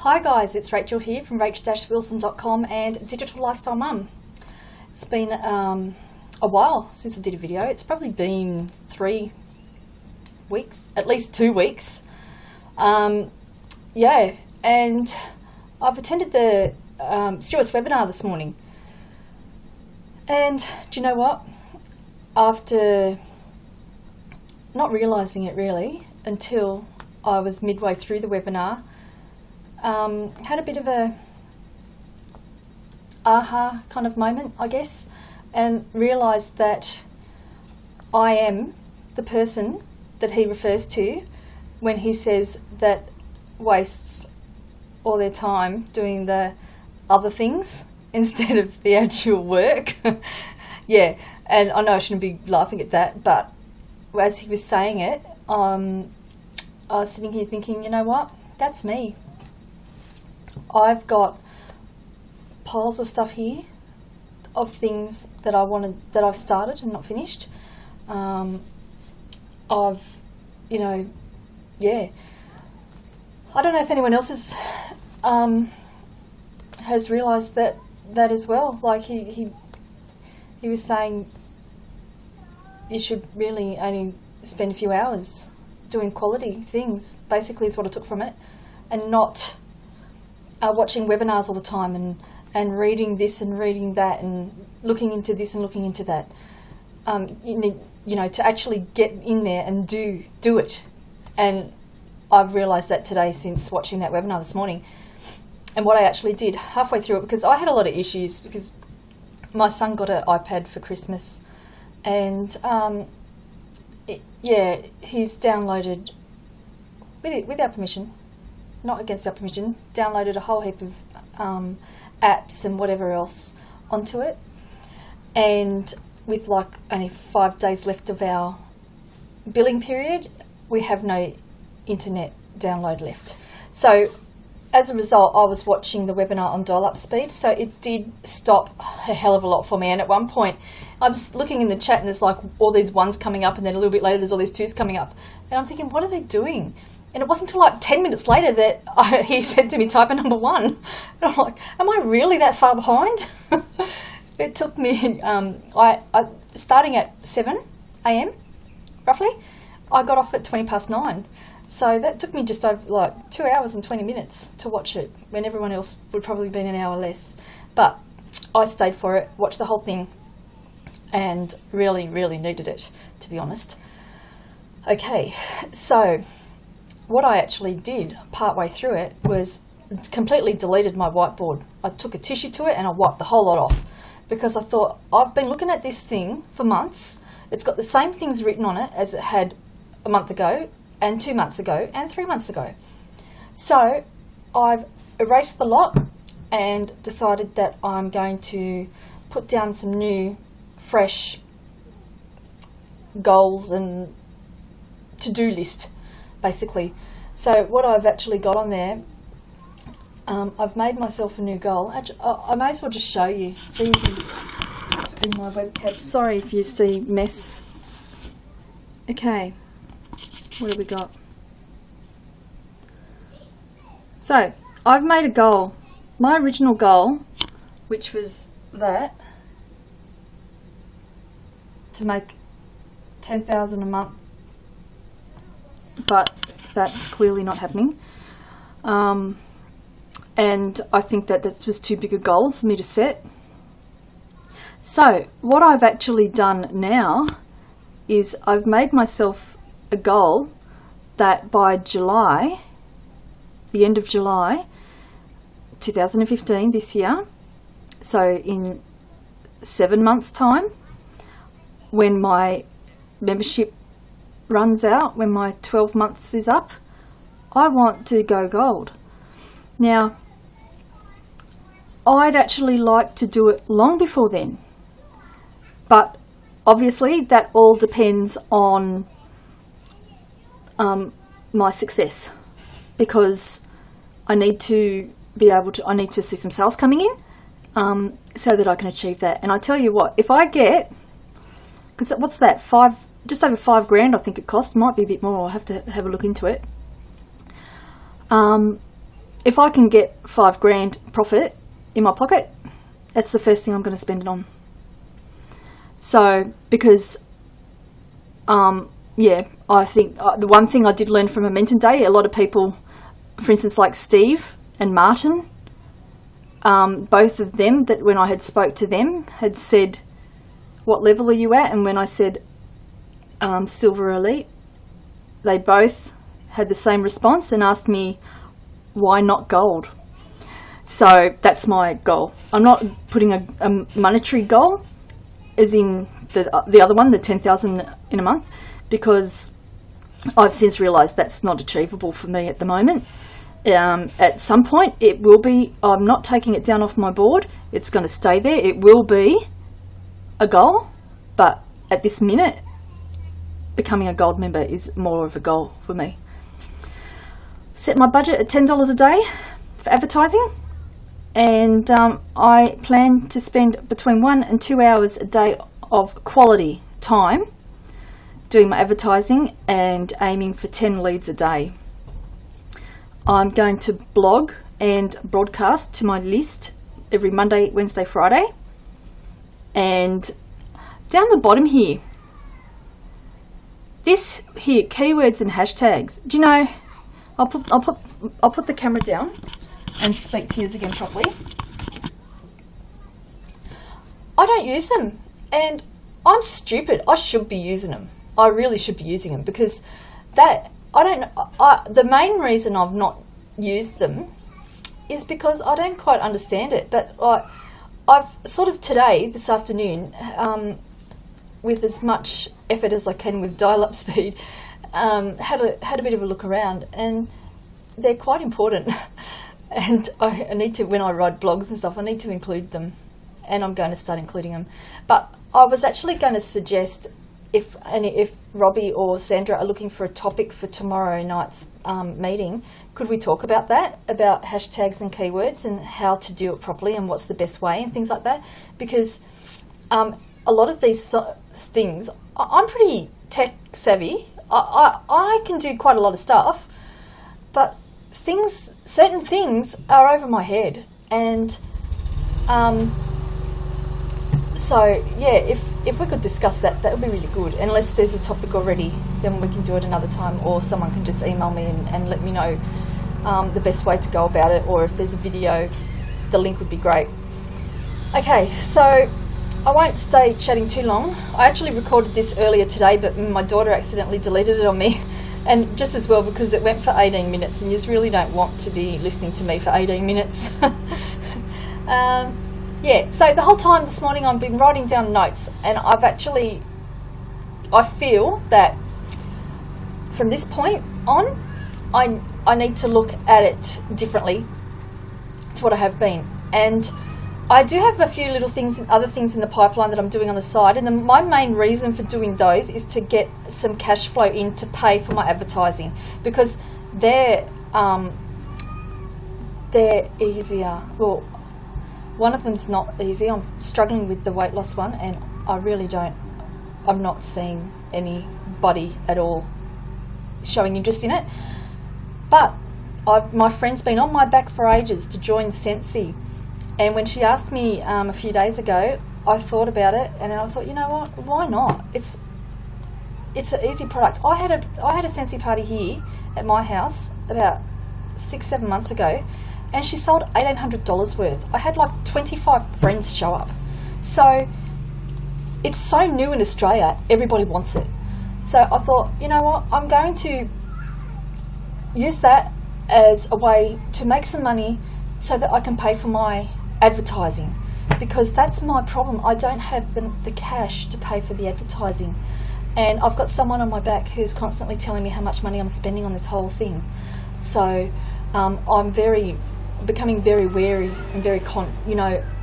Hi guys, it's Rachel here from rachel-wilson.com and Digital Lifestyle Mum. It's been a while since I did a video. It's probably been 3 weeks, at least 2 weeks. Yeah, and I've attended the Stuart's webinar this morning. And do you know what? After not realising it really until I was midway through the webinar, had a bit of a aha kind of moment, I guess, and realised that I am the person that he refers to when he says that wastes all their time doing the other things instead of the actual work. Yeah, and I know I shouldn't be laughing at that, but as he was saying it, I was sitting here thinking, you know what, that's me. I've got piles of stuff here of things that I've started and not finished. I've, yeah. I don't know if anyone else has realised that as well. Like he was saying, you should really only spend a few hours doing quality things. Basically, is what I took from it, and not watching webinars all the time and reading this and reading that and looking into this and looking into that. You need, to actually get in there and do it. And I've realised that today since watching that webinar this morning. And what I actually did halfway through it, because I had a lot of issues because my son got an iPad for Christmas, and he's downloaded with our permission. Not against our permission, downloaded a whole heap of apps and whatever else onto it. And with like only 5 days left of our billing period, we have no internet download left. So as a result, I was watching the webinar on dial-up speed, so it did stop a hell of a lot for me. And at one point, I was looking in the chat and there's like all these ones coming up, and then a little bit later there's all these twos coming up. And I'm thinking, what are they doing? And it wasn't until like 10 minutes later that he said to me, type in number 1. And I'm like, am I really that far behind? It took me, starting at 7 a.m, roughly, I got off at 9:20. So that took me just over like 2 hours and 20 minutes to watch it, when everyone else would probably been an hour less. But I stayed for it, watched the whole thing, and really, really needed it, to be honest. Okay, so what I actually did partway through it was completely deleted my whiteboard. I took a tissue to it and I wiped the whole lot off, because I thought, I've been looking at this thing for months. It's got the same things written on it as it had a month ago and 2 months ago and 3 months ago. So I've erased the lot and decided that I'm going to put down some new, fresh goals and to-do list, basically. So what I've actually got on there, I've made myself a new goal. Actually, I may as well just show you. It's easy. It's in my webcam. Sorry if you see mess. Okay, what have we got? So I've made a goal. My original goal, which was that, to make 10,000 a month, but that's clearly not happening. And I think that was too big a goal for me to set. So what I've actually done now is I've made myself a goal that by July, the end of July 2015, this year, so in 7 months' time, when my membership runs out, when my 12 months is up, I want to go gold. Now, I'd actually like to do it long before then, but obviously that all depends on my success, because I need to see some sales coming in, so that I can achieve that. And I tell you what, if I get, because what's that, just over $5,000 I think it costs, might be a bit more, I'll have to have a look into it. if I can get $5,000 profit in my pocket, that's the first thing I'm going to spend it on. So, because, I think the one thing I did learn from Momentum Day, a lot of people, for instance, like Steve and Martin, both of them, that when I had spoke to them, had said, what level are you at? And when I said Silver Elite, they both had the same response and asked me, why not gold? So that's my goal. I'm not putting a monetary goal, as in the other one, the 10,000 in a month, because I've since realised that's not achievable for me at the moment. At some point it will be. I'm not taking it down off my board. It's going to stay there. It will be a goal, but at this minute, becoming a gold member is more of a goal for me. Set my budget at $10 a day for advertising, and I plan to spend between 1 and 2 hours a day of quality time doing my advertising and aiming for 10 leads a day. I'm going to blog and broadcast to my list every Monday, Wednesday, Friday. And down the bottom here, this here, keywords and hashtags. Do you know, I'll put the camera down and speak to you again properly. I don't use them, and I'm stupid. I should be using them. I really should be using them, because the main reason I've not used them is because I don't quite understand it. But I've sort of this afternoon, with as much effort as I can with dial-up speed, had a bit of a look around, and they're quite important. And I need to, when I write blogs and stuff, I need to include them, and I'm going to start including them. But I was actually going to suggest, if Robbie or Sandra are looking for a topic for tomorrow night's meeting, could we talk about that, about hashtags and keywords and how to do it properly and what's the best way and things like that? Because a lot of these things, I'm pretty tech savvy. I can do quite a lot of stuff, but certain things are over my head. And so yeah, if we could discuss that would be really good. Unless there's a topic already, then we can do it another time, or someone can just email me and let me know the best way to go about it, or if there's a video, the link would be great. Okay, so I won't stay chatting too long. I actually recorded this earlier today, but my daughter accidentally deleted it on me, and just as well, because it went for 18 minutes, and you really don't want to be listening to me for 18 minutes. Yeah, so the whole time this morning I've been writing down notes, and I feel that from this point on, I need to look at it differently to what I have been. And I do have a few little things, other things in the pipeline that I'm doing on the side, and my main reason for doing those is to get some cash flow in to pay for my advertising, because they're easier. Well, one of them's not easy. I'm struggling with the weight loss one, and I'm not seeing anybody at all showing interest in it. But my friend's been on my back for ages to join Scentsy, and when she asked me a few days ago, I thought about it, and then I thought, you know what, why not? It's an easy product. I had a Scentsy party here at my house about 6-7 months ago, and she sold $1,800 worth. I had like 25 friends show up. So it's so new in Australia, everybody wants it. So I thought, you know what, I'm going to use that as a way to make some money so that I can pay for my advertising, because that's my problem. I don't have the cash to pay for the advertising, and I've got someone on my back who's constantly telling me how much money I'm spending on this whole thing. So I'm becoming very wary and very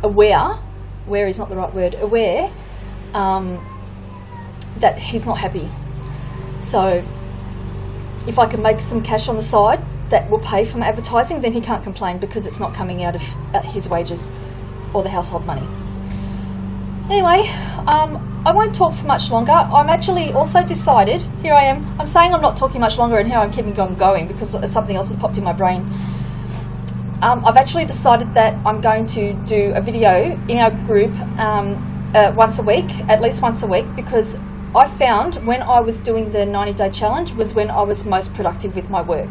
aware. Wary is not the right word. Aware that he's not happy. So if I can make some cash on the side that will pay for my advertising, then he can't complain, because it's not coming out of his wages or the household money. Anyway, I won't talk for much longer. I'm actually also decided, here I am, I'm saying I'm not talking much longer, and here I'm keeping on going because something else has popped in my brain. I've actually decided that I'm going to do a video in our group once a week, at least once a week, because I found when I was doing the 90-day challenge was when I was most productive with my work,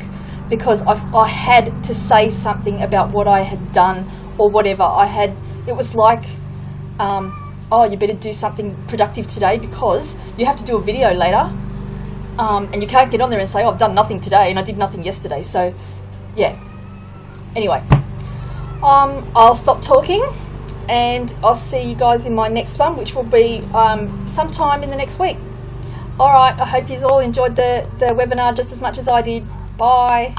because I had to say something about what I had done or whatever. It was like, oh, you better do something productive today because you have to do a video later, and you can't get on there and say, oh, I've done nothing today and I did nothing yesterday. So yeah, anyway, I'll stop talking and I'll see you guys in my next one, which will be sometime in the next week. Alright, I hope you all enjoyed the webinar just as much as I did. Bye.